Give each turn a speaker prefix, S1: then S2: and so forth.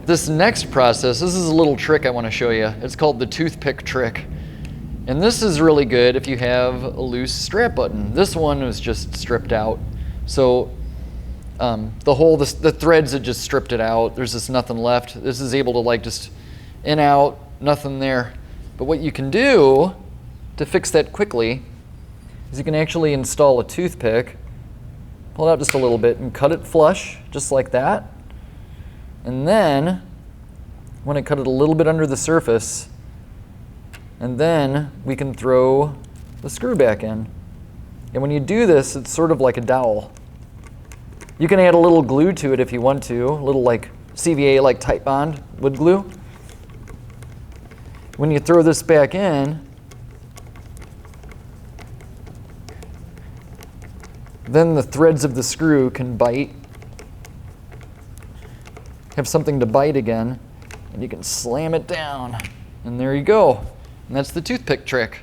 S1: This next process, this is a little trick I want to show you. It's called the toothpick trick. And this is really good if you have a loose strap button. This one was just stripped out. So the threads had just stripped it out. There's just nothing left. This is able to like just in, out, nothing there. But what you can do to fix that quickly is you can actually install a toothpick, pull it out just a little bit and cut it flush, just like that. And then, when I cut it a little bit under the surface, and then we can throw the screw back in. And when you do this, it's sort of like a dowel. You can add a little glue to it if you want to, a little like CVA, like Tight Bond wood glue. When you throw this back in, then the threads of the screw can bite, have something to bite again, and you can slam it down. And there you go. And that's the toothpick trick.